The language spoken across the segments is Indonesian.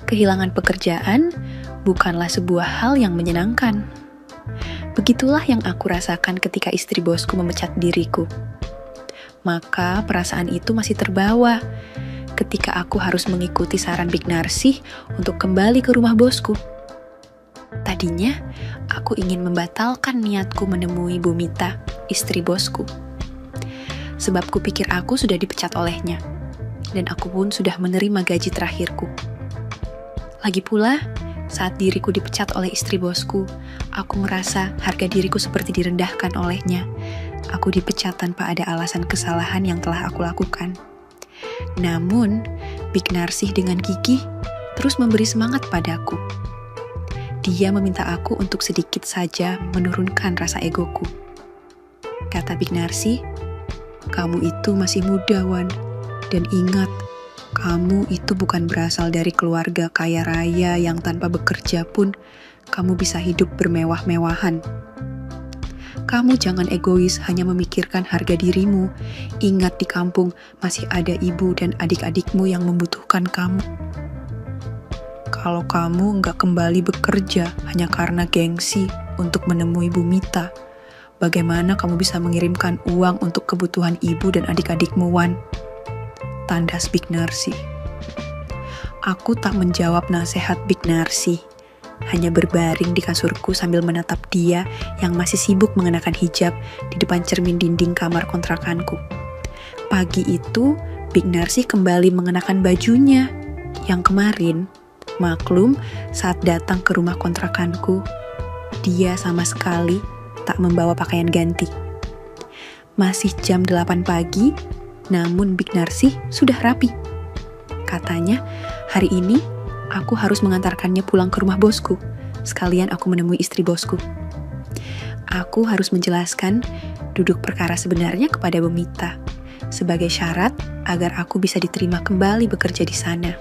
Kehilangan pekerjaan bukanlah sebuah hal yang menyenangkan. Begitulah yang aku rasakan ketika istri bosku memecat diriku. Maka perasaan itu masih terbawa ketika aku harus mengikuti saran Big Narsih untuk kembali ke rumah bosku. Tadinya, aku ingin membatalkan niatku menemui Bu Mita, istri bosku. Sebab kupikir aku sudah dipecat olehnya, dan aku pun sudah menerima gaji terakhirku. Lagi pula, saat diriku dipecat oleh istri bosku, aku merasa harga diriku seperti direndahkan olehnya. Aku dipecat tanpa ada alasan kesalahan yang telah aku lakukan. Namun, Big Narsih dengan gigih terus memberi semangat padaku. Dia meminta aku untuk sedikit saja menurunkan rasa egoku. Kata Big Narsih, "Kamu itu masih muda, Wan. Dan ingat, kamu itu bukan berasal dari keluarga kaya raya yang tanpa bekerja pun kamu bisa hidup bermewah-mewahan. Kamu jangan egois hanya memikirkan harga dirimu. Ingat di kampung masih ada ibu dan adik-adikmu yang membutuhkan kamu. Kalau kamu nggak kembali bekerja hanya karena gengsi untuk menemui Bu Mita, bagaimana kamu bisa mengirimkan uang untuk kebutuhan ibu dan adik-adikmu, Wan?" Tandas Big Narsih. Aku tak menjawab nasihat Big Narsih, hanya berbaring di kasurku sambil menatap dia yang masih sibuk mengenakan hijab di depan cermin dinding kamar kontrakanku. Pagi itu, Big Narsih kembali mengenakan bajunya yang kemarin. Maklum, saat datang ke rumah kontrakanku, dia sama sekali tak membawa pakaian ganti. Masih jam 8 pagi, namun Big Narsih sudah rapi. Katanya, hari ini aku harus mengantarkannya pulang ke rumah bosku. Sekalian aku menemui istri bosku. Aku harus menjelaskan duduk perkara sebenarnya kepada Bu Mita sebagai syarat agar aku bisa diterima kembali bekerja di sana.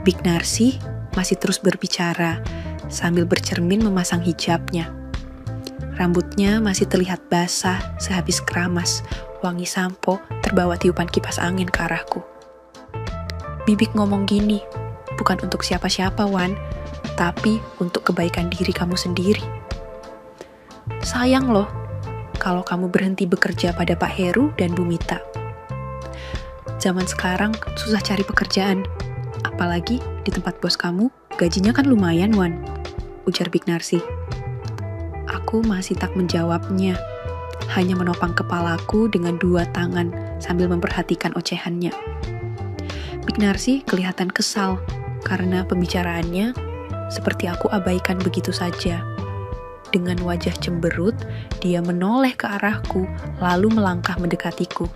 Big Narsih masih terus berbicara sambil bercermin memasang hijabnya. Rambutnya masih terlihat basah sehabis keramas. Wangi sampo terbawa tiupan kipas angin ke arahku. "Bibik ngomong gini, bukan untuk siapa-siapa, Wan, tapi untuk kebaikan diri kamu sendiri. Sayang loh, kalau kamu berhenti bekerja pada Pak Heru dan Bu Mita. Zaman sekarang susah cari pekerjaan, apalagi di tempat bos kamu, gajinya kan lumayan, Wan," ujar Big Narsih. Aku masih tak menjawabnya, hanya menopang kepalaku dengan dua tangan sambil memperhatikan ocehannya. Big Narsih kelihatan kesal karena pembicaraannya seperti aku abaikan begitu saja. Dengan wajah cemberut, dia menoleh ke arahku lalu melangkah mendekatiku.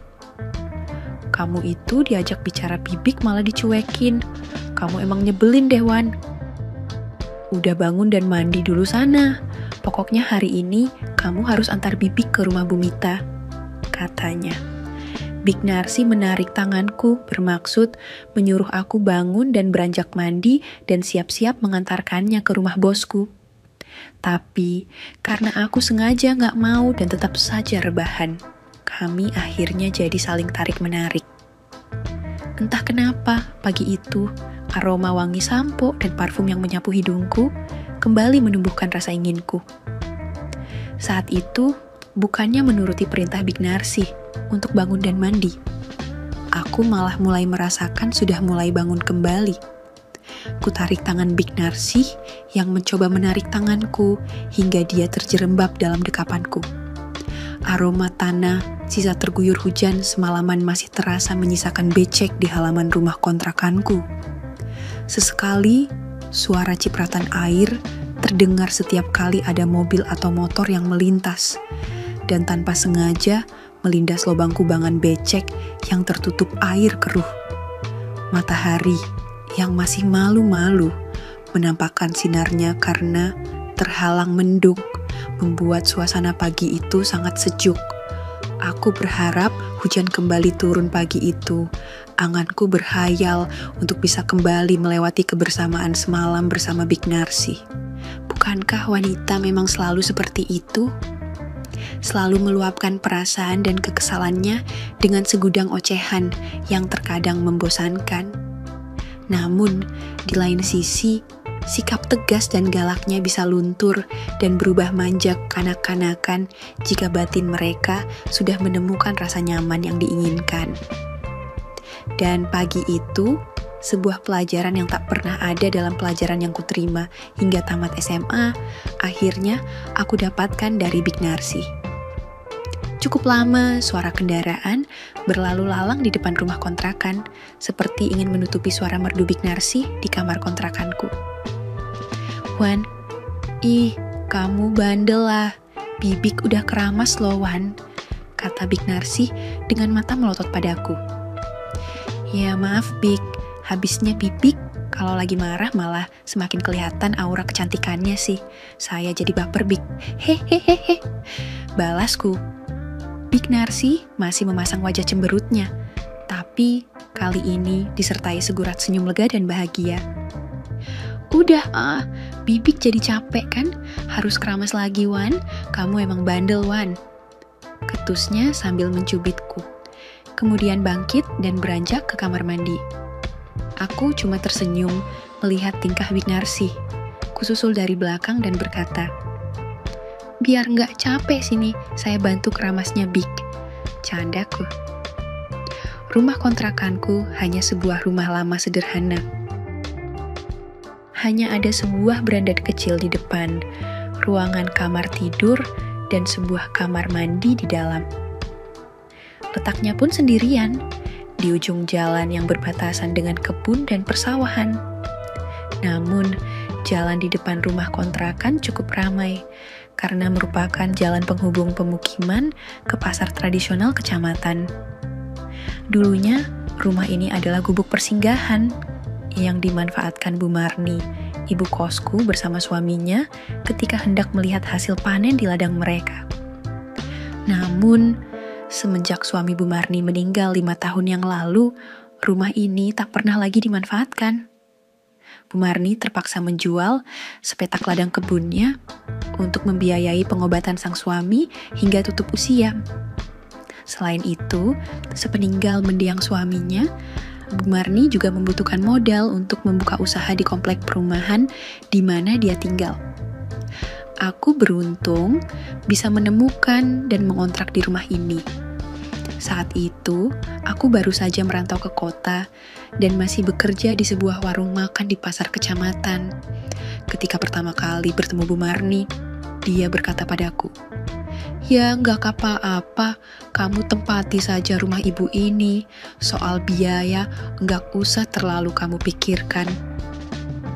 "Kamu itu diajak bicara Bibik malah dicuekin. Kamu emang nyebelin deh, Wan. Udah bangun dan mandi dulu sana. Pokoknya hari ini kamu harus antar Bibik ke rumah Bu Mita," katanya. Big Narsih menarik tanganku bermaksud menyuruh aku bangun dan beranjak mandi dan siap-siap mengantarkannya ke rumah bosku. Tapi karena aku sengaja gak mau dan tetap saja rebahan, kami akhirnya jadi saling tarik-menarik. Entah kenapa pagi itu aroma wangi sampo dan parfum yang menyapu hidungku kembali menumbuhkan rasa inginku. Saat itu, bukannya menuruti perintah Big Narsih untuk bangun dan mandi, aku malah mulai merasakan sudah mulai bangun kembali. Kutarik tangan Big Narsih yang mencoba menarik tanganku hingga dia terjerembab dalam dekapanku. Aroma tanah, sisa terguyur hujan semalaman masih terasa menyisakan becek di halaman rumah kontrakanku. Sesekali, suara cipratan air terdengar setiap kali ada mobil atau motor yang melintas, dan tanpa sengaja melindas lubang kubangan becek yang tertutup air keruh. Matahari yang masih malu-malu menampakkan sinarnya karena terhalang mendung, membuat suasana pagi itu sangat sejuk. Aku berharap hujan kembali turun pagi itu. Anganku berhayal untuk bisa kembali melewati kebersamaan semalam bersama Big Narsih. Bukankah wanita memang selalu seperti itu? Selalu meluapkan perasaan dan kekesalannya dengan segudang ocehan yang terkadang membosankan. Namun, di lain sisi, sikap tegas dan galaknya bisa luntur dan berubah manja kanak-kanakan jika batin mereka sudah menemukan rasa nyaman yang diinginkan. Dan pagi itu, sebuah pelajaran yang tak pernah ada dalam pelajaran yang kuterima hingga tamat SMA, akhirnya aku dapatkan dari Big Narsi. Cukup lama suara kendaraan berlalu lalang di depan rumah kontrakan, seperti ingin menutupi suara merdu Big Narsi di kamar kontrakanku. "Wan, kamu bandel lah, Bibik udah keramas loh Wan," kata Big Narsi dengan mata melotot padaku. "Ya maaf Big, habisnya Bibik kalau lagi marah malah semakin kelihatan aura kecantikannya sih. Saya jadi baper Big, hehehehe," balasku. Big Narsi masih memasang wajah cemberutnya, tapi kali ini disertai segurat senyum lega dan bahagia. "Udah Bibik jadi capek kan? Harus keramas lagi Wan, kamu emang bandel Wan," ketusnya sambil mencubitku. Kemudian bangkit dan beranjak ke kamar mandi. Aku cuma tersenyum melihat tingkah Big Narsi. Kususul dari belakang dan berkata, "Biar nggak capek sini, saya bantu keramasnya Big," candaku. Rumah kontrakanku hanya sebuah rumah lama sederhana. Hanya ada sebuah beranda kecil di depan, ruangan kamar tidur, dan sebuah kamar mandi di dalam. Letaknya pun sendirian, di ujung jalan yang berbatasan dengan kebun dan persawahan. Namun, jalan di depan rumah kontrakan cukup ramai, karena merupakan jalan penghubung pemukiman ke pasar tradisional kecamatan. Dulunya, rumah ini adalah gubuk persinggahan yang dimanfaatkan Bu Marni, ibu kosku bersama suaminya ketika hendak melihat hasil panen di ladang mereka. Namun, semenjak suami Bu Marni meninggal 5 tahun yang lalu, rumah ini tak pernah lagi dimanfaatkan. Bu Marni terpaksa menjual sepetak ladang kebunnya untuk membiayai pengobatan sang suami hingga tutup usia. Selain itu, sepeninggal mendiang suaminya, Bu Marni juga membutuhkan modal untuk membuka usaha di komplek perumahan di mana dia tinggal. Aku beruntung bisa menemukan dan mengontrak di rumah ini. Saat itu, aku baru saja merantau ke kota dan masih bekerja di sebuah warung makan di pasar kecamatan. Ketika pertama kali bertemu Bu Marni, dia berkata padaku, "Ya nggak apa-apa, kamu tempati saja rumah ibu ini. Soal biaya nggak usah terlalu kamu pikirkan.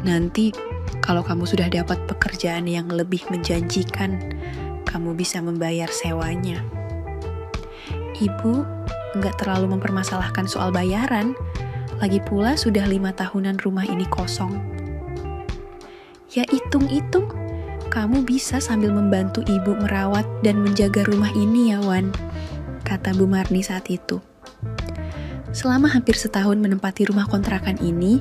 Nanti kalau kamu sudah dapat pekerjaan yang lebih menjanjikan, kamu bisa membayar sewanya." Ibu nggak terlalu mempermasalahkan soal bayaran, lagi pula sudah 5 tahunan rumah ini kosong. "Ya hitung-hitung, kamu bisa sambil membantu ibu merawat dan menjaga rumah ini ya Wan," kata Bu Marni saat itu. Selama hampir setahun menempati rumah kontrakan ini,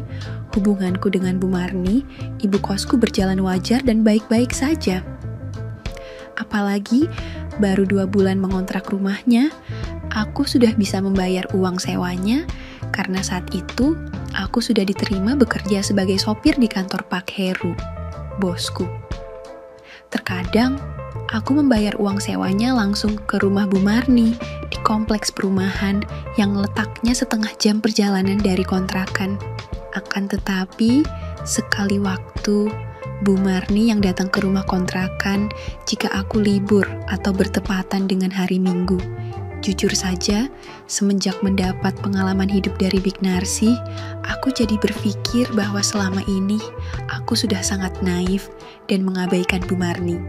hubunganku dengan Bu Marni, ibu kosku berjalan wajar dan baik-baik saja. Apalagi baru 2 bulan mengontrak rumahnya, aku sudah bisa membayar uang sewanya karena saat itu aku sudah diterima bekerja sebagai sopir di kantor Pak Heru, bosku. Terkadang, aku membayar uang sewanya langsung ke rumah Bu Marni di kompleks perumahan yang letaknya setengah jam perjalanan dari kontrakan. Akan tetapi, sekali waktu, Bu Marni yang datang ke rumah kontrakan jika aku libur atau bertepatan dengan hari Minggu. Jujur saja, semenjak mendapat pengalaman hidup dari Big Narsi, aku jadi berpikir bahwa selama ini aku sudah sangat naif dan mengabaikan Bu Marni.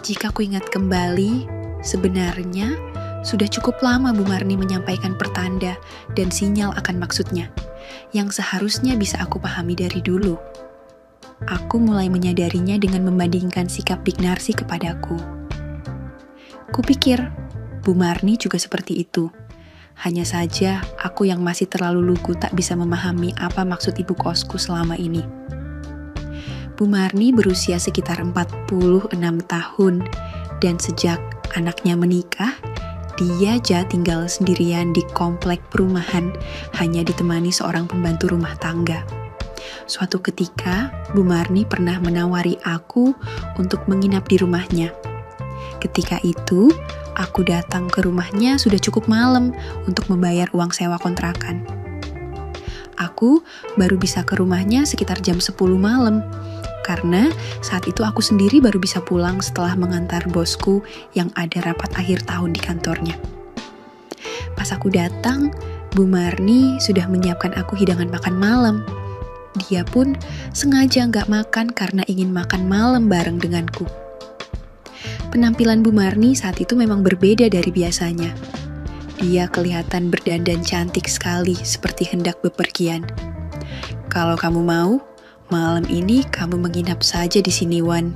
Jika ku ingat kembali, sebenarnya sudah cukup lama Bu Marni menyampaikan pertanda dan sinyal akan maksudnya, yang seharusnya bisa aku pahami dari dulu. Aku mulai menyadarinya dengan membandingkan sikap Big Narsi kepadaku. Kupikir, Bu Marni juga seperti itu. Hanya saja, aku yang masih terlalu lugu tak bisa memahami apa maksud ibu kosku selama ini. Bu Marni berusia sekitar 46 tahun, dan sejak anaknya menikah, Dia tinggal sendirian di komplek perumahan, hanya ditemani seorang pembantu rumah tangga. Suatu ketika, Bu Marni pernah menawari aku untuk menginap di rumahnya. Ketika itu, aku datang ke rumahnya sudah cukup malam untuk membayar uang sewa kontrakan. Aku baru bisa ke rumahnya sekitar jam 10 malam, karena saat itu aku sendiri baru bisa pulang setelah mengantar bosku yang ada rapat akhir tahun di kantornya. Pas aku datang, Bu Marni sudah menyiapkan aku hidangan makan malam. Dia pun sengaja nggak makan karena ingin makan malam bareng denganku. Penampilan Bu Marni saat itu memang berbeda dari biasanya. Dia kelihatan berdandan cantik sekali seperti hendak bepergian. Kalau kamu mau, malam ini kamu menginap saja di sini, Wan.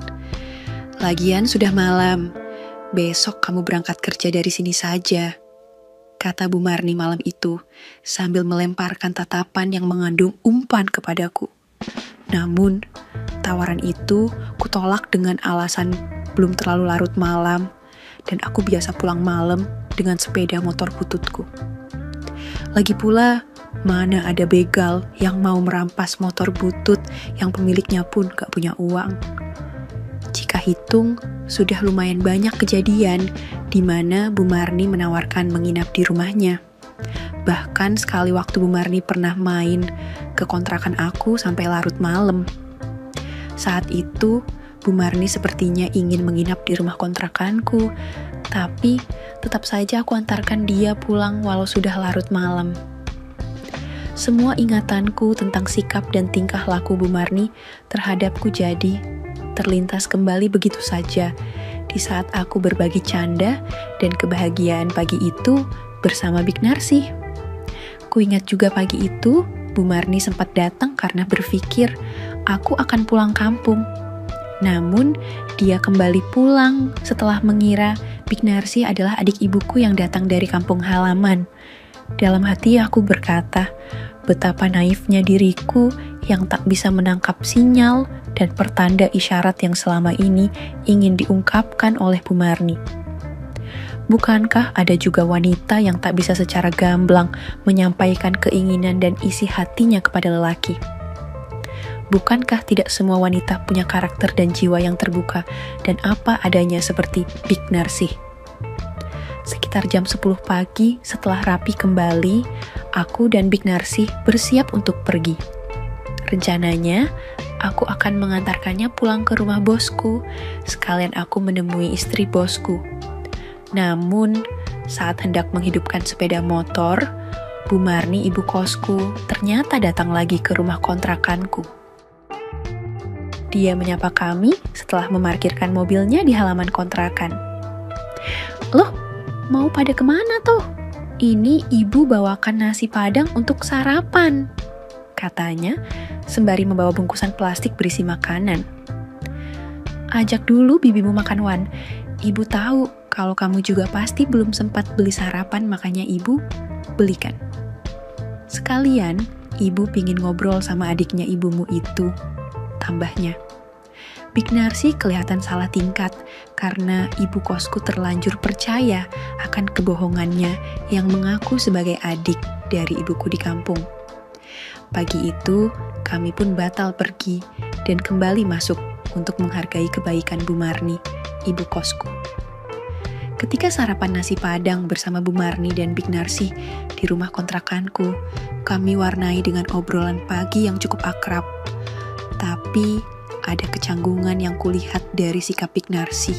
Lagian sudah malam, besok kamu berangkat kerja dari sini saja, kata Bu Marni malam itu sambil melemparkan tatapan yang mengandung umpan kepadaku. Namun, tawaran itu kutolak dengan alasan belum terlalu larut malam dan aku biasa pulang malam dengan sepeda motor bututku. Lagi pula, mana ada begal yang mau merampas motor butut yang pemiliknya pun gak punya uang. Jika hitung, sudah lumayan banyak kejadian di mana Bu Marni menawarkan menginap di rumahnya. Bahkan sekali waktu Bu Marni pernah main ke kontrakan aku sampai larut malam. Saat itu, Bu Marni sepertinya ingin menginap di rumah kontrakanku, tapi tetap saja aku antarkan dia pulang walau sudah larut malam. Semua ingatanku tentang sikap dan tingkah laku Bu Marni terhadapku jadi terlintas kembali begitu saja di saat aku berbagi canda dan kebahagiaan pagi itu bersama Big Narsih. Kuingat juga pagi itu, Bu Marni sempat datang karena berpikir aku akan pulang kampung. Namun, dia kembali pulang setelah mengira Big Narsih adalah adik ibuku yang datang dari kampung halaman. Dalam hati aku berkata, betapa naifnya diriku yang tak bisa menangkap sinyal dan pertanda isyarat yang selama ini ingin diungkapkan oleh Bu Marni. Bukankah ada juga wanita yang tak bisa secara gamblang menyampaikan keinginan dan isi hatinya kepada lelaki? Bukankah tidak semua wanita punya karakter dan jiwa yang terbuka dan apa adanya seperti Big Narsih? Sekitar jam 10 pagi setelah rapi kembali, aku dan Big Narsih bersiap untuk pergi. Rencananya, aku akan mengantarkannya pulang ke rumah bosku, sekalian aku menemui istri bosku. Namun, saat hendak menghidupkan sepeda motor, Bu Marni ibu kosku ternyata datang lagi ke rumah kontrakanku. Dia menyapa kami setelah memarkirkan mobilnya di halaman kontrakan. Loh, mau pada kemana tuh? Ini ibu bawakan nasi padang untuk sarapan, katanya sembari membawa bungkusan plastik berisi makanan. Ajak dulu bibimu makan, Wan. Ibu tahu kalau kamu juga pasti belum sempat beli sarapan, makanya ibu belikan. Sekalian, ibu pingin ngobrol sama adiknya ibumu itu, tambahnya. Big Narsih kelihatan salah tingkat karena ibu kosku terlanjur percaya akan kebohongannya yang mengaku sebagai adik dari ibuku di kampung. Pagi itu, kami pun batal pergi dan kembali masuk untuk menghargai kebaikan Bu Marni, ibu kosku. Ketika sarapan nasi padang bersama Bu Marni dan Big Narsih di rumah kontrakanku, kami warnai dengan obrolan pagi yang cukup akrab. Tapi ada kecanggungan yang kulihat dari sikap Big Narsih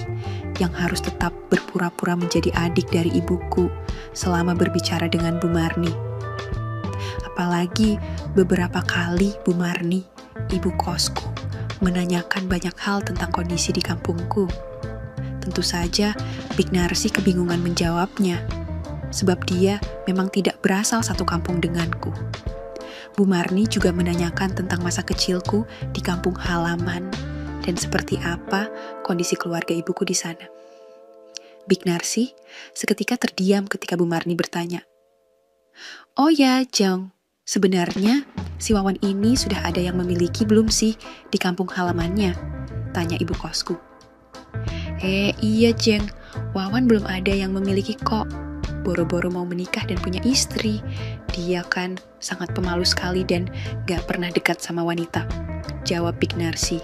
yang harus tetap berpura-pura menjadi adik dari ibuku selama berbicara dengan Bu Marni. Apalagi beberapa kali Bu Marni, ibu kosku, menanyakan banyak hal tentang kondisi di kampungku. Tentu saja Big Narsih kebingungan menjawabnya, sebab dia memang tidak berasal satu kampung denganku. Bu Marni juga menanyakan tentang masa kecilku di kampung halaman dan seperti apa kondisi keluarga ibuku di sana. Big Narsih seketika terdiam ketika Bu Marni bertanya, "Oh ya, Jong, sebenarnya si Wawan ini sudah ada yang memiliki belum sih di kampung halamannya?" tanya ibu kosku. Iya, Jeng, Wawan belum ada yang memiliki kok. boro-boro mau menikah dan punya istri. Dia kan sangat pemalu sekali dan gak pernah dekat sama wanita, jawab Big Narsi.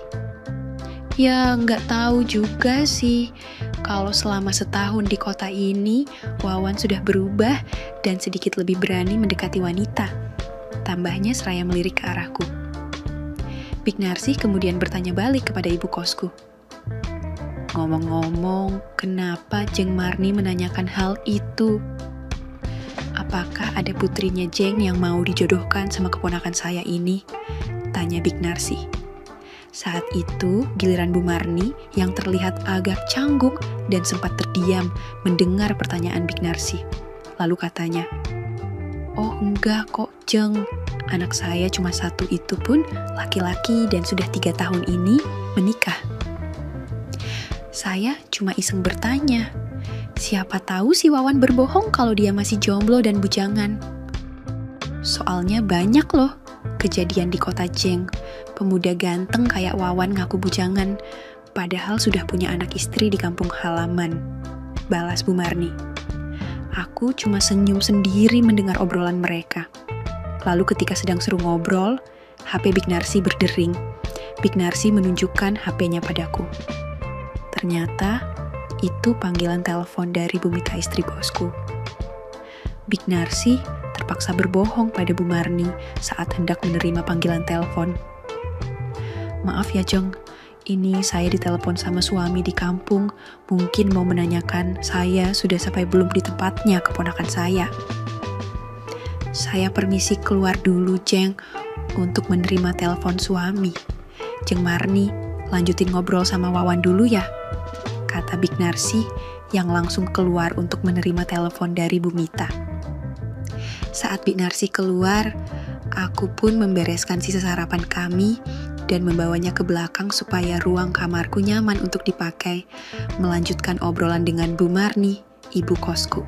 Ya gak tahu juga sih, kalau selama setahun di kota ini, Wawan sudah berubah dan sedikit lebih berani mendekati wanita, tambahnya seraya melirik ke arahku. Big Narsi kemudian bertanya balik kepada ibu kosku. Ngomong-ngomong, kenapa Jeng Marni menanyakan hal itu? Apakah ada putrinya Jeng yang mau dijodohkan sama keponakan saya ini? Tanya Big Narsi. Saat itu, giliran Bu Marni yang terlihat agak canggung dan sempat terdiam mendengar pertanyaan Big Narsi. Lalu katanya, "Oh enggak kok Jeng, anak saya cuma satu, itu pun laki-laki dan sudah 3 tahun ini menikah." Saya cuma iseng bertanya, siapa tahu si Wawan berbohong kalau dia masih jomblo dan bujangan. Soalnya banyak loh kejadian di kota Jeng, pemuda ganteng kayak Wawan ngaku bujangan, padahal sudah punya anak istri di kampung halaman, balas Bu Marni. Aku cuma senyum sendiri mendengar obrolan mereka. Lalu ketika sedang seru ngobrol, HP Big Narsi berdering. Big Narsi menunjukkan HP-nya padaku. Ternyata itu panggilan telepon dari Bumita, istri bosku. Big Narsi terpaksa berbohong pada Bu Marni saat hendak menerima panggilan telepon. "Maaf ya Jeng, ini saya ditelepon sama suami di kampung, mungkin mau menanyakan saya sudah sampai belum di tempatnya keponakan saya. Saya permisi keluar dulu Jeng untuk menerima telepon suami. Jeng Marni, lanjutin ngobrol sama Wawan dulu ya," kata Big Narsi yang langsung keluar untuk menerima telepon dari Bu Mita. Saat Big Narsi keluar, aku pun membereskan sisa sarapan kami dan membawanya ke belakang supaya ruang kamarku nyaman untuk dipakai, melanjutkan obrolan dengan Bu Marni, ibu kosku.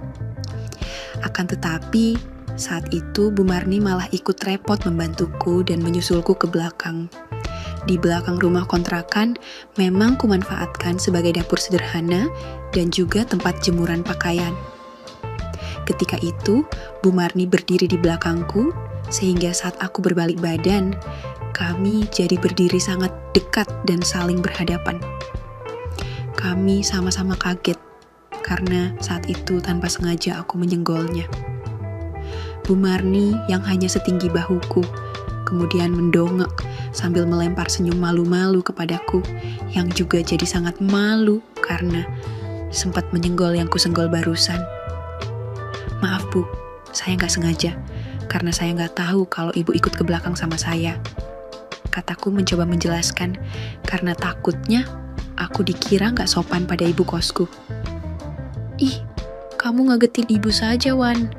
Akan tetapi, saat itu Bu Marni malah ikut repot membantuku dan menyusulku ke belakang. Di belakang rumah kontrakan memang kumanfaatkan sebagai dapur sederhana dan juga tempat jemuran pakaian. Ketika itu, Bu Marni berdiri di belakangku, sehingga saat aku berbalik badan, kami jadi berdiri sangat dekat dan saling berhadapan. Kami sama-sama kaget, karena saat itu tanpa sengaja aku menyenggolnya. Bu Marni yang hanya setinggi bahuku, kemudian mendongak sambil melempar senyum malu-malu kepadaku, yang juga jadi sangat malu karena sempat menyenggol yang kusenggol barusan. "Maaf Bu, saya nggak sengaja, karena saya nggak tahu kalau ibu ikut ke belakang sama saya," kataku mencoba menjelaskan, karena takutnya aku dikira nggak sopan pada ibu kosku. "Ih, kamu ngagetin ibu saja Wan,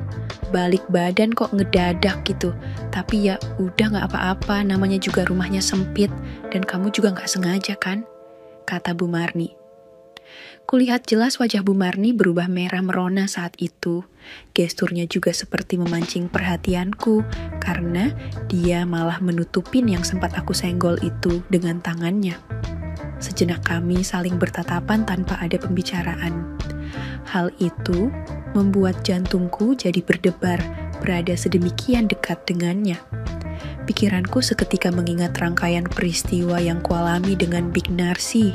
balik badan kok ngedadak gitu, tapi ya udah nggak apa-apa, namanya juga rumahnya sempit, dan kamu juga nggak sengaja kan," kata Bu Marni. Kulihat jelas wajah Bu Marni berubah merah merona saat itu. Gesturnya juga seperti memancing perhatianku, karena dia malah menutupin yang sempat aku senggol itu dengan tangannya. Sejenak kami saling bertatapan tanpa ada pembicaraan. Hal itu membuat jantungku jadi berdebar, berada sedemikian dekat dengannya. Pikiranku seketika mengingat rangkaian peristiwa yang kualami dengan Big Narsi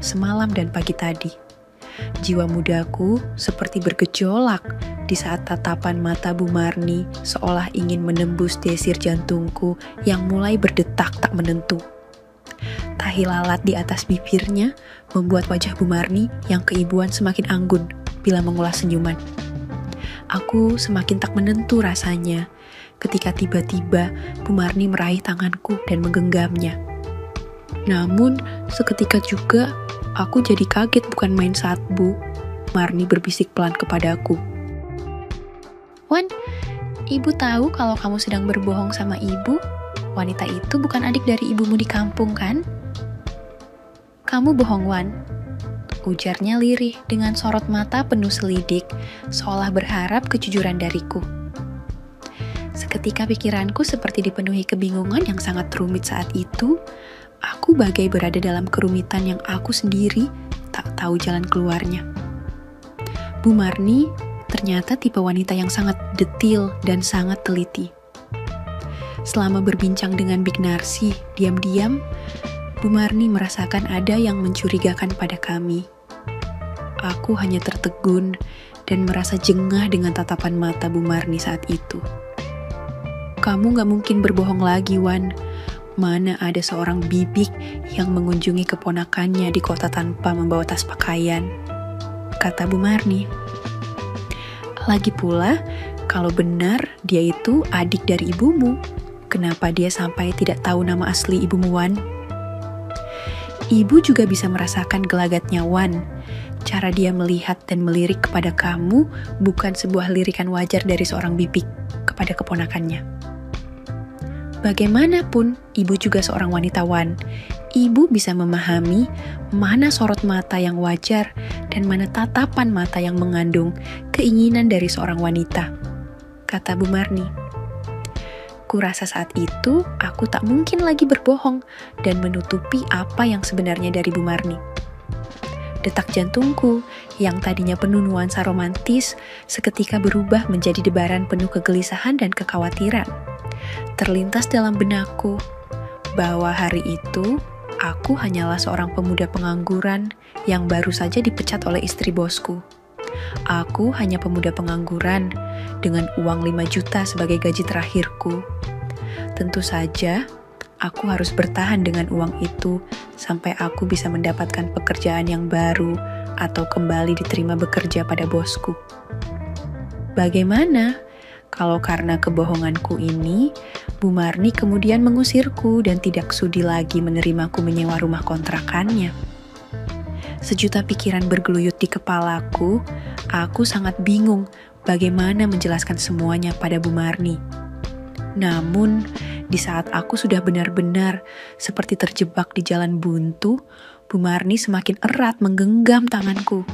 semalam dan pagi tadi. Jiwa mudaku seperti bergejolak di saat tatapan mata Bu Marni seolah ingin menembus desir jantungku yang mulai berdetak tak menentu. Tahi lalat di atas bibirnya membuat wajah Bu Marni yang keibuan semakin anggun bila mengulas senyuman. Aku semakin tak menentu rasanya ketika tiba-tiba Bu Marni meraih tanganku dan menggenggamnya. Namun seketika juga aku jadi kaget bukan main saat Bu Marni berbisik pelan kepadaku. "Wan, ibu tahu kalau kamu sedang berbohong sama ibu. Wanita itu bukan adik dari ibumu di kampung kan?" "Kamu bohong Wan," ujarnya lirih dengan sorot mata penuh selidik, seolah berharap kejujuran dariku. Seketika pikiranku seperti dipenuhi kebingungan yang sangat rumit saat itu. Aku bagai berada dalam kerumitan yang aku sendiri tak tahu jalan keluarnya. Bu Marni ternyata tipe wanita yang sangat detil dan sangat teliti. Selama berbincang dengan Big Narsi, diam-diam, Bu Marni merasakan ada yang mencurigakan pada kami. Aku hanya tertegun dan merasa jengah dengan tatapan mata Bu Marni saat itu. Kamu gak mungkin berbohong lagi, Wan. Mana ada seorang bibik yang mengunjungi keponakannya di kota tanpa membawa tas pakaian, kata Bu Marni. Lagi pula, kalau benar dia itu adik dari ibumu, kenapa dia sampai tidak tahu nama asli ibumu, Wan? Ibu juga bisa merasakan gelagatnya Wan. Cara dia melihat dan melirik kepada kamu bukan sebuah lirikan wajar dari seorang bibik kepada keponakannya. Bagaimanapun, ibu juga seorang wanita Wan. Ibu bisa memahami mana sorot mata yang wajar dan mana tatapan mata yang mengandung keinginan dari seorang wanita, kata Bu Marni. Kurasa saat itu aku tak mungkin lagi berbohong dan menutupi apa yang sebenarnya dari Bu Marni. Detak jantungku yang tadinya penuh nuansa romantis seketika berubah menjadi debaran penuh kegelisahan dan kekhawatiran. Terlintas dalam benakku bahwa hari itu aku hanyalah seorang pemuda pengangguran yang baru saja dipecat oleh istri bosku. Aku hanya pemuda pengangguran dengan uang 5 juta sebagai gaji terakhirku. Tentu saja, aku harus bertahan dengan uang itu sampai aku bisa mendapatkan pekerjaan yang baru atau kembali diterima bekerja pada bosku. Bagaimana kalau karena kebohonganku ini, Bu Marni kemudian mengusirku dan tidak sudi lagi menerimaku menyewa rumah kontrakannya? Sejuta pikiran bergeluyut di kepalaku, aku sangat bingung bagaimana menjelaskan semuanya pada Bu Marni. Namun, di saat aku sudah benar-benar seperti terjebak di jalan buntu, Bu Marni semakin erat menggenggam tanganku.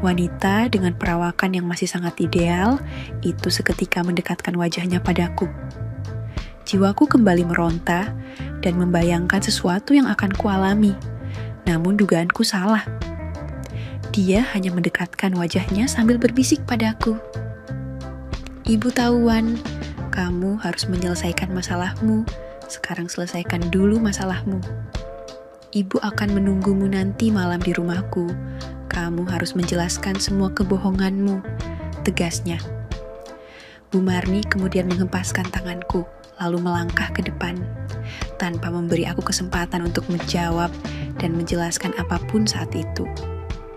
Wanita dengan perawakan yang masih sangat ideal, itu seketika mendekatkan wajahnya padaku. Jiwaku kembali meronta dan membayangkan sesuatu yang akan kualami. Namun dugaanku salah. Dia hanya mendekatkan wajahnya sambil berbisik padaku. Ibu tahu, Wan, kamu harus menyelesaikan masalahmu. Sekarang selesaikan dulu masalahmu. Ibu akan menunggumu nanti malam di rumahku. Kamu harus menjelaskan semua kebohonganmu, tegasnya. Bu Marni kemudian menghempaskan tanganku, lalu melangkah ke depan, tanpa memberi aku kesempatan untuk menjawab dan menjelaskan apapun saat itu.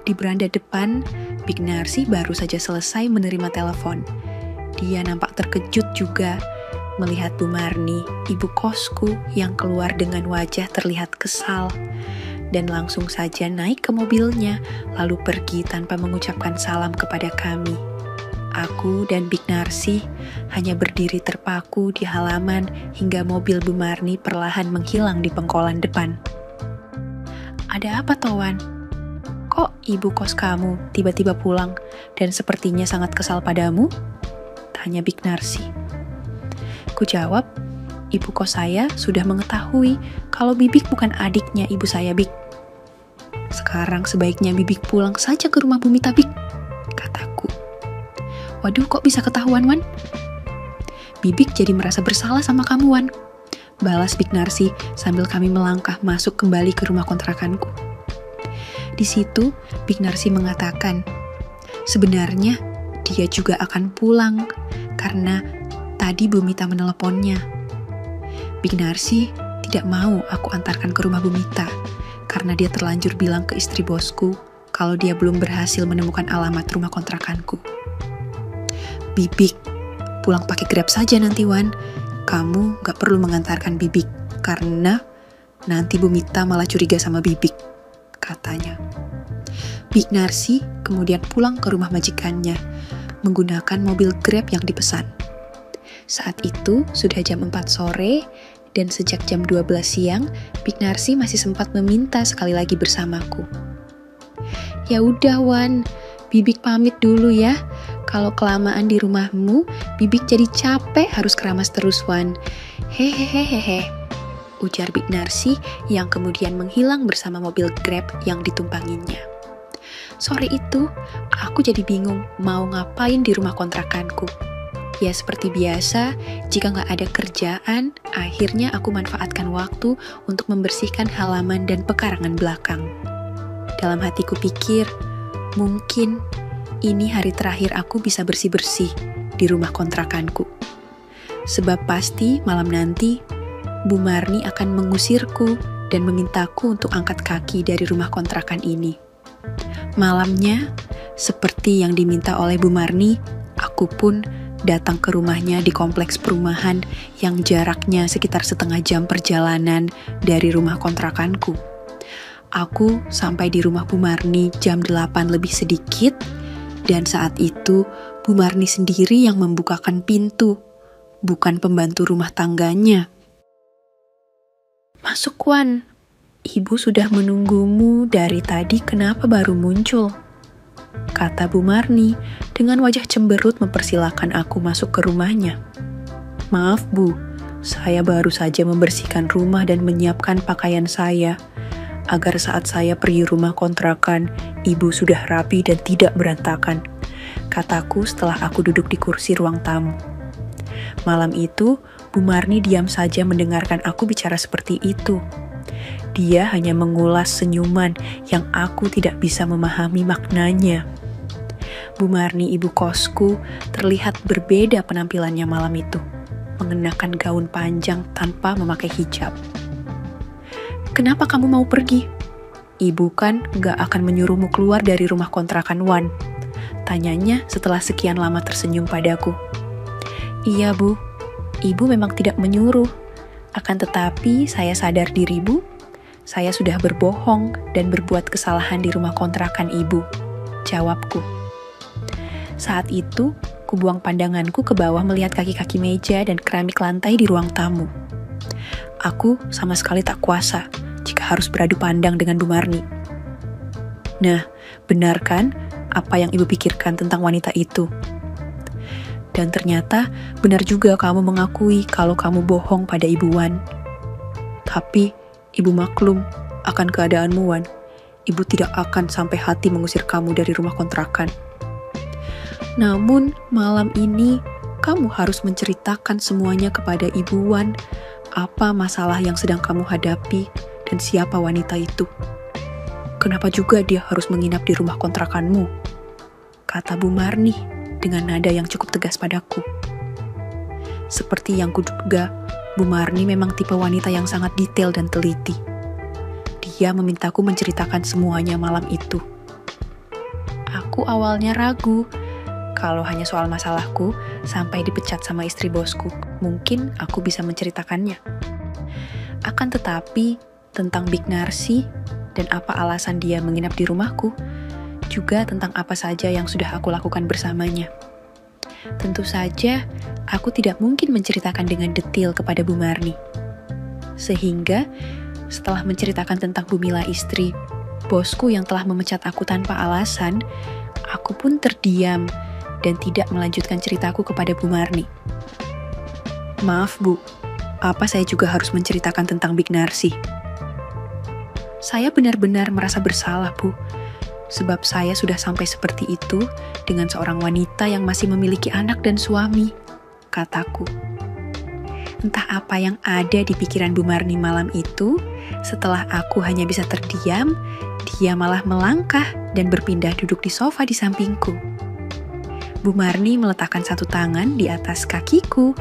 Di beranda depan, Big Narsi baru saja selesai menerima telepon. Dia nampak terkejut juga melihat Bu Marni, ibu kosku, yang keluar dengan wajah terlihat kesal, dan langsung saja naik ke mobilnya, lalu pergi tanpa mengucapkan salam kepada kami. Aku dan Big Narsi hanya berdiri terpaku di halaman hingga mobil Bu Marni perlahan menghilang di pengkolan depan. Ada apa, Towan? Kok ibu kos kamu tiba-tiba pulang dan sepertinya sangat kesal padamu? Tanya Big Narsi. Ku jawab, ibu kos saya sudah mengetahui kalau Bibik bukan adiknya ibu saya, Bik. Sekarang sebaiknya Bibik pulang saja ke rumah Bumi Tabik, kataku. Waduh, kok bisa ketahuan, Wan? Bibik jadi merasa bersalah sama kamu, Wan, balas Big Narsi sambil kami melangkah masuk kembali ke rumah kontrakanku. Di situ, Big Narsi mengatakan, sebenarnya dia juga akan pulang karena tadi Bu Mita meneleponnya. Big Narsi tidak mau aku antarkan ke rumah Bu Mita karena dia terlanjur bilang ke istri bosku kalau dia belum berhasil menemukan alamat rumah kontrakanku. Bibik, pulang pakai Grab saja nanti, Wan. Kamu gak perlu mengantarkan Bibik karena nanti Bu Mita malah curiga sama Bibik, katanya. Big Narsi kemudian pulang ke rumah majikannya menggunakan mobil Grab yang dipesan. Saat itu sudah jam 4 sore dan sejak jam 12 siang, Big Narsi masih sempat meminta sekali lagi bersamaku. Ya udah, Wan, Bibik pamit dulu ya. Kalau kelamaan di rumahmu, Bibik jadi capek harus keramas terus, Wan. Hehehehehe, ujar Big Narsi yang kemudian menghilang bersama mobil Grab yang ditumpanginya. Sore itu, aku jadi bingung mau ngapain di rumah kontrakanku. Ya seperti biasa, jika nggak ada kerjaan, akhirnya aku manfaatkan waktu untuk membersihkan halaman dan pekarangan belakang. Dalam hatiku pikir, mungkin ini hari terakhir aku bisa bersih-bersih di rumah kontrakanku. Sebab pasti malam nanti, Bu Marni akan mengusirku dan memintaku untuk angkat kaki dari rumah kontrakan ini. Malamnya, seperti yang diminta oleh Bu Marni, aku pun datang ke rumahnya di kompleks perumahan yang jaraknya sekitar setengah jam perjalanan dari rumah kontrakanku. Aku sampai di rumah Bu Marni jam 8 lebih sedikit, dan saat itu Bu Marni sendiri yang membukakan pintu, bukan pembantu rumah tangganya. "Masuk, Wan. Ibu sudah menunggumu dari tadi, kenapa baru muncul?" kata Bu Marni dengan wajah cemberut mempersilahkan aku masuk ke rumahnya. "Maaf Bu, saya baru saja membersihkan rumah dan menyiapkan pakaian saya, agar saat saya pergi rumah kontrakan, Ibu sudah rapi dan tidak berantakan," kataku setelah aku duduk di kursi ruang tamu. Malam itu, Bu Marni diam saja mendengarkan aku bicara seperti itu. Dia hanya mengulas senyuman yang aku tidak bisa memahami maknanya. Bu Marni, ibu kosku, terlihat berbeda penampilannya malam itu, mengenakan gaun panjang tanpa memakai hijab. "Kenapa kamu mau pergi? Ibu kan gak akan menyuruhmu keluar dari rumah kontrakan Wan," tanyanya setelah sekian lama tersenyum padaku. "Iya Bu, Ibu memang tidak menyuruh. Akan tetapi saya sadar diri Bu, saya sudah berbohong dan berbuat kesalahan di rumah kontrakan Ibu," jawabku. Saat itu, kubuang pandanganku ke bawah melihat kaki-kaki meja dan keramik lantai di ruang tamu. Aku sama sekali tak kuasa jika harus beradu pandang dengan Bu Marni. "Nah, benar kan apa yang Ibu pikirkan tentang wanita itu? Dan ternyata benar juga kamu mengakui kalau kamu bohong pada Ibu Wan. Tapi Ibu maklum akan keadaanmu, Wan. Ibu tidak akan sampai hati mengusir kamu dari rumah kontrakan. Namun malam ini kamu harus menceritakan semuanya kepada Ibu Wan, apa masalah yang sedang kamu hadapi dan siapa wanita itu. Kenapa juga dia harus menginap di rumah kontrakanmu?" kata Bu Marni dengan nada yang cukup tegas padaku. Seperti yang kuduga, Bu Marni memang tipe wanita yang sangat detail dan teliti. Dia memintaku menceritakan semuanya malam itu. Aku awalnya ragu, kalau hanya soal masalahku sampai dipecat sama istri bosku, mungkin aku bisa menceritakannya. Akan tetapi, tentang Big Narsi dan apa alasan dia menginap di rumahku, juga tentang apa saja yang sudah aku lakukan bersamanya. Tentu saja, aku tidak mungkin menceritakan dengan detail kepada Bu Marni. Sehingga, setelah menceritakan tentang Bu Mila istri, bosku yang telah memecat aku tanpa alasan, aku pun terdiam dan tidak melanjutkan ceritaku kepada Bu Marni. "Maaf Bu, apa saya juga harus menceritakan tentang Big Narsi? Saya benar-benar merasa bersalah Bu, sebab saya sudah sampai seperti itu dengan seorang wanita yang masih memiliki anak dan suami," kataku. Entah apa yang ada di pikiran Bu Marni malam itu, setelah aku hanya bisa terdiam, dia malah melangkah dan berpindah duduk di sofa di sampingku. Bu Marni meletakkan satu tangan di atas kakiku,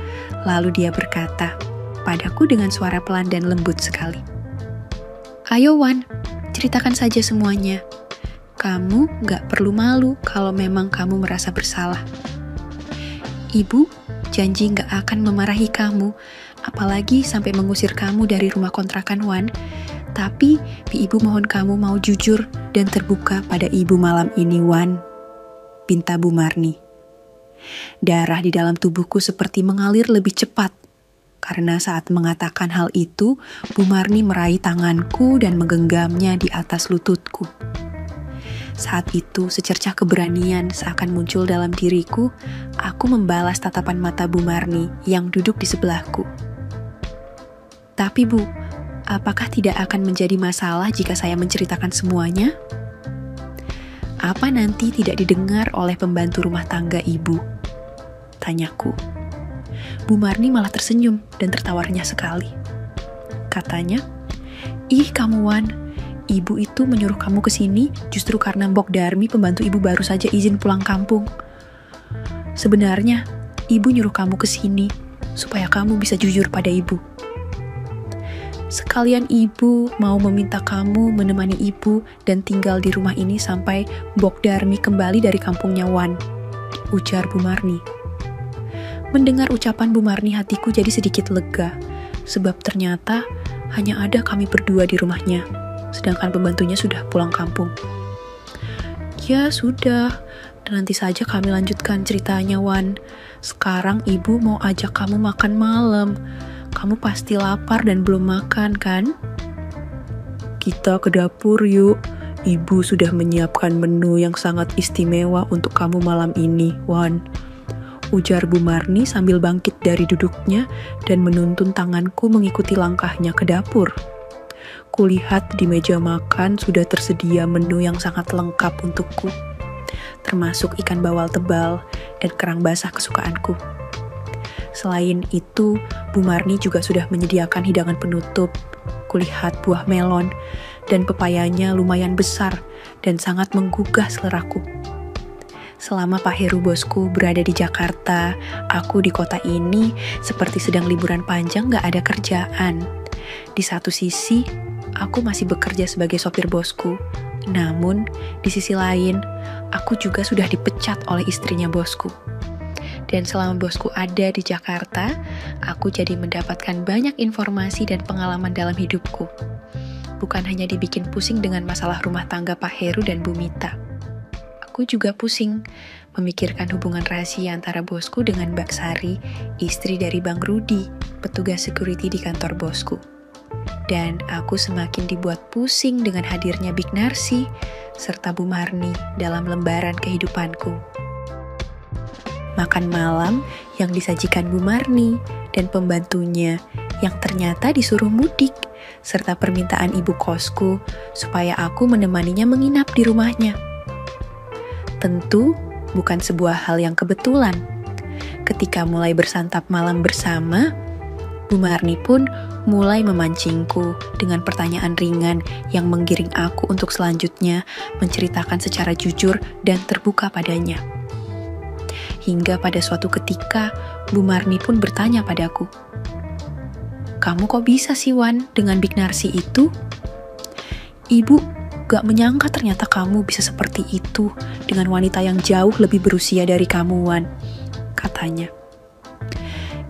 lalu dia berkata padaku dengan suara pelan dan lembut sekali, "Ayo Wan, ceritakan saja semuanya. Kamu gak perlu malu kalau memang kamu merasa bersalah. Ibu janji gak akan memarahi kamu, apalagi sampai mengusir kamu dari rumah kontrakan Wan. Tapi Ibu mohon kamu mau jujur dan terbuka pada Ibu malam ini Wan," pinta Bu Marni. Darah di dalam tubuhku seperti mengalir lebih cepat, karena saat mengatakan hal itu, Bu Marni meraih tanganku dan menggenggamnya di atas lututku. Saat itu, secercah keberanian seakan muncul dalam diriku. Aku membalas tatapan mata Bu Marni yang duduk di sebelahku. "Tapi Bu, apakah tidak akan menjadi masalah jika saya menceritakan semuanya?" Apa nanti tidak didengar oleh pembantu rumah tangga ibu? Tanyaku. Bu Marni malah tersenyum dan tertawarnya sekali. Katanya, "Ih kamu Wan, ibu itu menyuruh kamu ke sini justru karena Mbok Darmi pembantu ibu baru saja izin pulang kampung. Sebenarnya, ibu nyuruh kamu ke sini supaya kamu bisa jujur pada ibu. Sekalian ibu mau meminta kamu menemani ibu dan tinggal di rumah ini sampai Mbok Darmi kembali dari kampungnya Wan," ujar Bu Marni. Mendengar ucapan Bu Marni, hatiku jadi sedikit lega, sebab ternyata hanya ada kami berdua di rumahnya, sedangkan pembantunya sudah pulang kampung. "Ya sudah, nanti saja kami lanjutkan ceritanya Wan. Sekarang ibu mau ajak kamu makan malam. Kamu pasti lapar dan belum makan kan? Kita ke dapur yuk. Ibu sudah menyiapkan menu yang sangat istimewa untuk kamu malam ini, Wan," ujar Bu Marni sambil bangkit dari duduknya dan menuntun tanganku mengikuti langkahnya ke dapur. Kulihat di meja makan sudah tersedia menu yang sangat lengkap untukku, termasuk ikan bawal tebal dan kerang basah kesukaanku. Selain itu, Bu Marni juga sudah menyediakan hidangan penutup. Kulihat buah melon dan pepayanya lumayan besar dan sangat menggugah seleraku. Selama Pak Heru bosku berada di Jakarta, aku di kota ini seperti sedang liburan panjang gak ada kerjaan. Di satu sisi, aku masih bekerja sebagai sopir bosku. Namun, di sisi lain, aku juga sudah dipecat oleh istrinya bosku. Dan selama bosku ada di Jakarta, aku jadi mendapatkan banyak informasi dan pengalaman dalam hidupku. Bukan hanya dibikin pusing dengan masalah rumah tangga Pak Heru dan Bu Mita. Aku juga pusing memikirkan hubungan rahasia antara bosku dengan Mbak Sari, istri dari Bang Rudi, petugas security di kantor bosku. Dan aku semakin dibuat pusing dengan hadirnya Big Narsi serta Bu Marni dalam lembaran kehidupanku. Makan malam yang disajikan Bu Marni dan pembantunya yang ternyata disuruh mudik, serta permintaan ibu kosku supaya aku menemaninya menginap di rumahnya. Tentu bukan sebuah hal yang kebetulan. Ketika mulai bersantap malam bersama, Bu Marni pun mulai memancingku dengan pertanyaan ringan yang menggiring aku untuk selanjutnya menceritakan secara jujur dan terbuka padanya. Hingga pada suatu ketika, Bu Marni pun bertanya padaku, "Kamu kok bisa sih Wan dengan Big Narsi itu? Ibu gak menyangka ternyata kamu bisa seperti itu dengan wanita yang jauh lebih berusia dari kamu, Wan," katanya.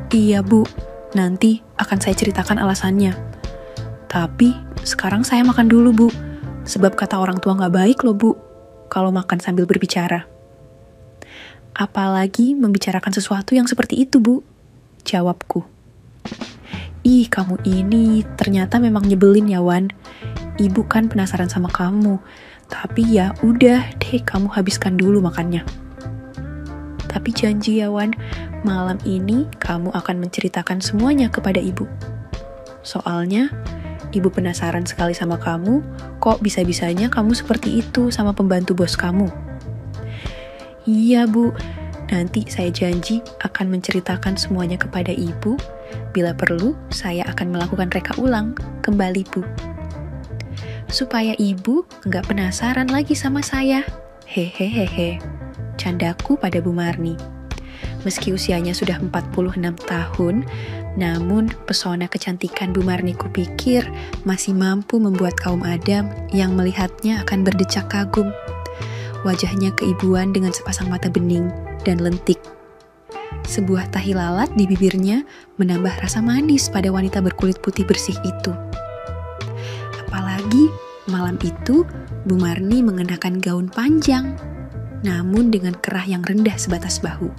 "Iya Bu, nanti akan saya ceritakan alasannya. Tapi sekarang saya makan dulu Bu, sebab kata orang tua gak baik loh Bu, kalau makan sambil berbicara." "Apalagi membicarakan sesuatu yang seperti itu Bu," jawabku. "Ih kamu ini ternyata memang nyebelin ya Wan. Ibu kan penasaran sama kamu, tapi ya udah deh kamu habiskan dulu makannya. Tapi janji ya Wan, malam ini kamu akan menceritakan semuanya kepada ibu. Soalnya ibu penasaran sekali sama kamu, kok bisa-bisanya kamu seperti itu sama pembantu bos kamu." "Iya Bu, nanti saya janji akan menceritakan semuanya kepada ibu. Bila perlu, saya akan melakukan reka ulang kembali Bu, supaya ibu nggak penasaran lagi sama saya. Hehehehe," candaku pada Bu Marni. Meski usianya sudah 46 tahun, namun pesona kecantikan Bu Marni kupikir masih mampu membuat kaum Adam yang melihatnya akan berdecak kagum. Wajahnya keibuan dengan sepasang mata bening dan lentik. Sebuah tahi lalat di bibirnya menambah rasa manis pada wanita berkulit putih bersih itu. Apalagi malam itu Bu Marni mengenakan gaun panjang, namun dengan kerah yang rendah sebatas bahu.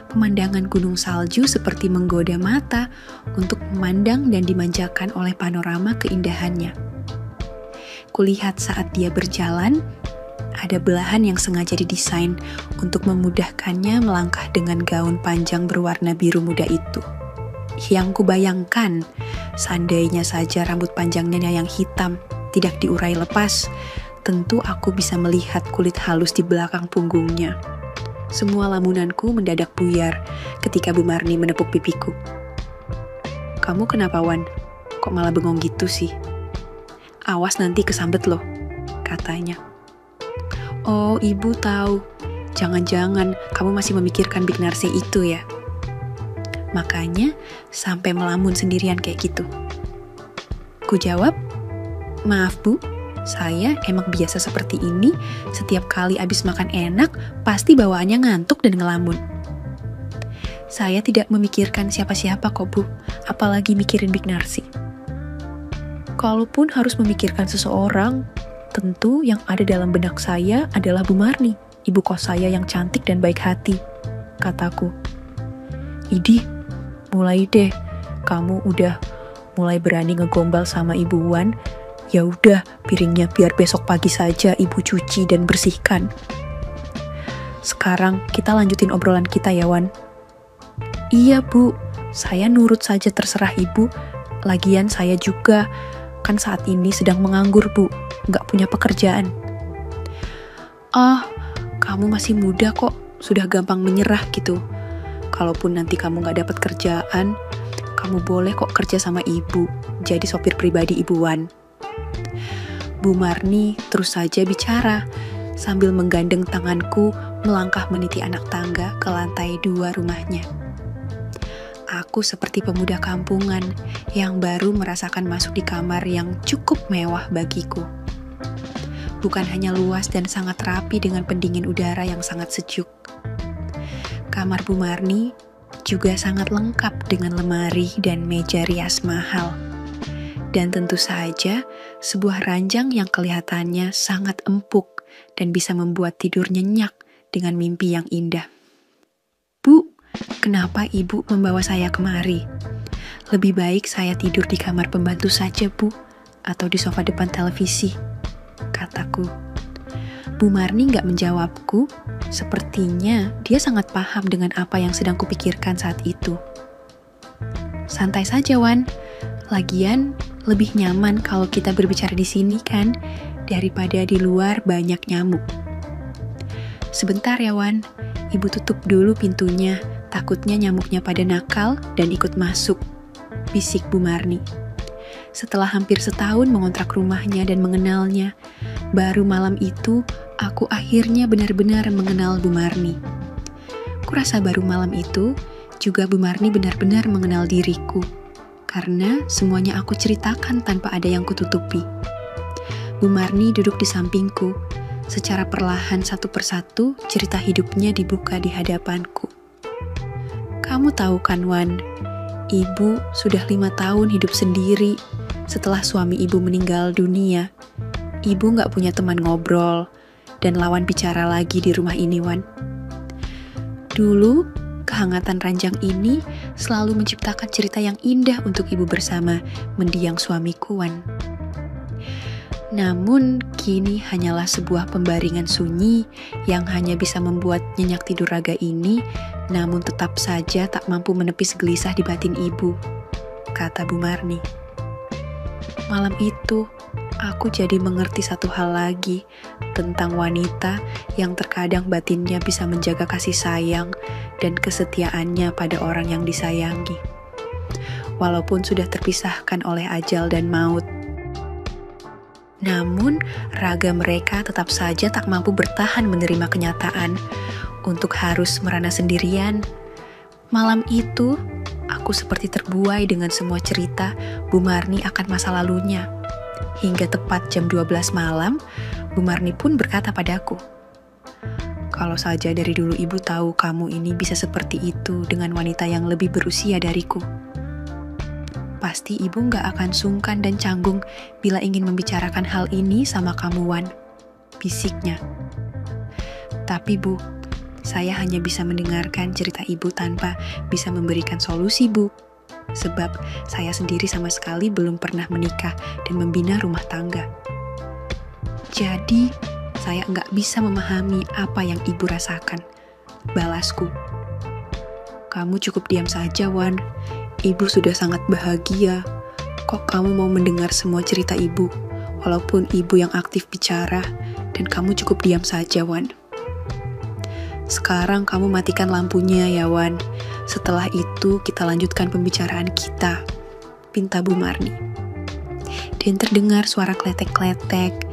Pemandangan gunung salju seperti menggoda mata untuk memandang dan dimanjakan oleh panorama keindahannya. Kulihat saat dia berjalan, ada belahan yang sengaja didesain untuk memudahkannya melangkah dengan gaun panjang berwarna biru muda itu. Yang kubayangkan, seandainya saja rambut panjangnya yang hitam tidak diurai lepas, tentu aku bisa melihat kulit halus di belakang punggungnya. Semua lamunanku mendadak buyar ketika Bu Marni menepuk pipiku. "Kamu kenapa, Wan? Kok malah bengong gitu sih? Awas nanti kesambet loh," katanya. "Oh, Ibu tahu. Jangan-jangan kamu masih memikirkan Big Narsi itu ya? Makanya sampai melamun sendirian kayak gitu." Ku jawab, "Maaf Bu, saya emang biasa seperti ini. Setiap kali abis makan enak, pasti bawaannya ngantuk dan ngelamun." "Saya tidak memikirkan siapa-siapa kok Bu, apalagi mikirin Big Narsi." "Kalaupun harus memikirkan seseorang, tentu yang ada dalam benak saya adalah Bu Marni, ibu kos saya yang cantik dan baik hati," kataku. "Idih, mulai deh, kamu udah mulai berani ngegombal sama Ibu Wan. Ya udah, piringnya biar besok pagi saja Ibu cuci dan bersihkan. Sekarang kita lanjutin obrolan kita ya, Wan." "Iya Bu, saya nurut saja terserah Ibu. Lagian saya juga kan saat ini sedang menganggur Bu, nggak punya pekerjaan." "Ah, kamu masih muda kok, sudah gampang menyerah gitu. Kalaupun nanti kamu nggak dapat kerjaan, kamu boleh kok kerja sama Ibu, jadi sopir pribadi Ibu Wan." Bu Marni terus saja bicara, sambil menggandeng tanganku melangkah meniti anak tangga ke lantai 2 rumahnya. Aku seperti pemuda kampungan yang baru merasakan masuk di kamar yang cukup mewah bagiku. Bukan hanya luas dan sangat rapi dengan pendingin udara yang sangat sejuk. Kamar Bu Marni juga sangat lengkap dengan lemari dan meja rias mahal. Dan tentu saja sebuah ranjang yang kelihatannya sangat empuk dan bisa membuat tidur nyenyak dengan mimpi yang indah. "Bu, kenapa Ibu membawa saya kemari? Lebih baik saya tidur di kamar pembantu saja Bu, atau di sofa depan televisi," kataku. Bu Marni gak menjawabku, sepertinya dia sangat paham dengan apa yang sedang kupikirkan saat itu. "Santai saja Wan, lagian lebih nyaman kalau kita berbicara di sini kan, daripada di luar banyak nyamuk." "Sebentar ya Wan, Ibu tutup dulu pintunya, takutnya nyamuknya pada nakal dan ikut masuk," bisik Bu Marni. Setelah hampir setahun mengontrak rumahnya dan mengenalnya, baru malam itu aku akhirnya benar-benar mengenal Bu Marni. Kurasa baru malam itu juga Bu Marni benar-benar mengenal diriku, karena semuanya aku ceritakan tanpa ada yang kututupi. Bu Marni duduk di sampingku. Secara perlahan satu persatu cerita hidupnya dibuka di hadapanku. "Kamu tahu kan Wan, Ibu sudah 5 tahun hidup sendiri. Setelah suami Ibu meninggal dunia, Ibu gak punya teman ngobrol dan lawan bicara lagi di rumah ini Wan. Dulu, kehangatan ranjang ini selalu menciptakan cerita yang indah untuk Ibu bersama mendiang suamiku Wan. Namun, kini hanyalah sebuah pembaringan sunyi yang hanya bisa membuat nyenyak tidur raga ini, namun tetap saja tak mampu menepis gelisah di batin Ibu," kata Bu Marni. Malam itu, aku jadi mengerti satu hal lagi tentang wanita yang terkadang batinnya bisa menjaga kasih sayang dan kesetiaannya pada orang yang disayangi, walaupun sudah terpisahkan oleh ajal dan maut. Namun, raga mereka tetap saja tak mampu bertahan menerima kenyataan untuk harus merana sendirian. Malam itu, aku seperti terbuai dengan semua cerita Bu Marni akan masa lalunya. Hingga tepat jam 12 malam, Bu Marni pun berkata padaku, "Kalau saja dari dulu Ibu tahu kamu ini bisa seperti itu dengan wanita yang lebih berusia dariku, pasti Ibu gak akan sungkan dan canggung bila ingin membicarakan hal ini sama kamu Wan," bisiknya. "Tapi Bu, saya hanya bisa mendengarkan cerita Ibu tanpa bisa memberikan solusi Bu. Sebab saya sendiri sama sekali belum pernah menikah dan membina rumah tangga. Jadi, saya nggak bisa memahami apa yang Ibu rasakan," balasku. "Kamu cukup diam saja, Wan. Ibu sudah sangat bahagia. Kok kamu mau mendengar semua cerita Ibu, walaupun ibu yang aktif bicara dan kamu cukup diam saja, Wan. Sekarang kamu matikan lampunya ya, Wan. Setelah itu kita lanjutkan pembicaraan kita, pinta Bu Marni. Dan terdengar suara kletek-kletek,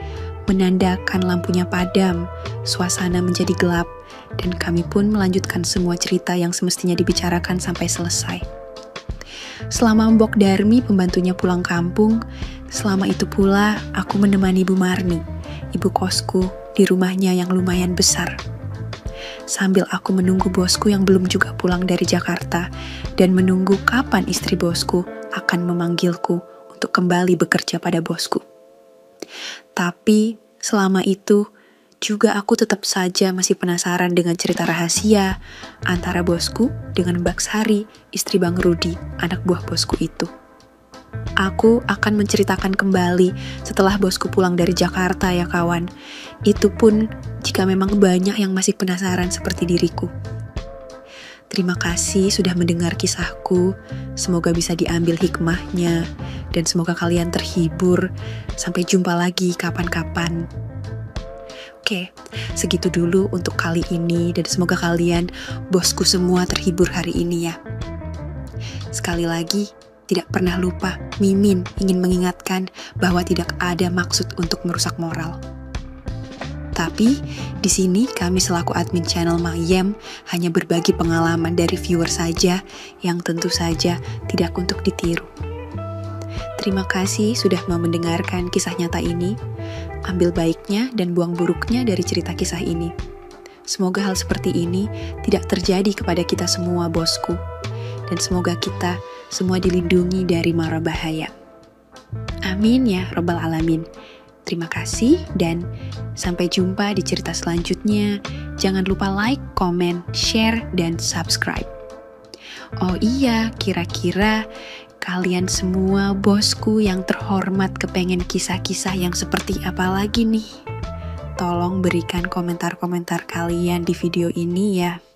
menandakan lampunya padam, suasana menjadi gelap, dan kami pun melanjutkan semua cerita yang semestinya dibicarakan sampai selesai. Selama Mbok Darmi pembantunya pulang kampung, selama itu pula aku menemani Bu Marni, ibu kosku, di rumahnya yang lumayan besar. Sambil aku menunggu bosku yang belum juga pulang dari Jakarta dan menunggu kapan istri bosku akan memanggilku untuk kembali bekerja pada bosku. Tapi selama itu juga aku tetap saja masih penasaran dengan cerita rahasia antara bosku dengan Mbak Sari, istri Bang Rudi, anak buah bosku itu. Aku akan menceritakan kembali setelah bosku pulang dari Jakarta ya kawan. Itu pun jika memang banyak yang masih penasaran seperti diriku. Terima kasih sudah mendengar kisahku. Semoga bisa diambil hikmahnya dan semoga kalian terhibur. Sampai jumpa lagi kapan-kapan. Oke, segitu dulu untuk kali ini dan semoga kalian, bosku semua, terhibur hari ini ya. Sekali lagi, tidak pernah lupa, Mimin ingin mengingatkan bahwa tidak ada maksud untuk merusak moral. Tapi, di sini kami selaku admin channel Mayem hanya berbagi pengalaman dari viewer saja yang tentu saja tidak untuk ditiru. Terima kasih sudah mau mendengarkan kisah nyata ini. Ambil baiknya dan buang buruknya dari cerita kisah ini. Semoga hal seperti ini tidak terjadi kepada kita semua, bosku. Dan semoga kita semua dilindungi dari mara bahaya. Amin ya Rabbal Alamin. Terima kasih dan sampai jumpa di cerita selanjutnya. Jangan lupa like, komen, share, dan subscribe. Oh iya, kira-kira kalian semua bosku yang terhormat kepengen kisah-kisah yang seperti apa lagi nih? Tolong berikan komentar-komentar kalian di video ini ya.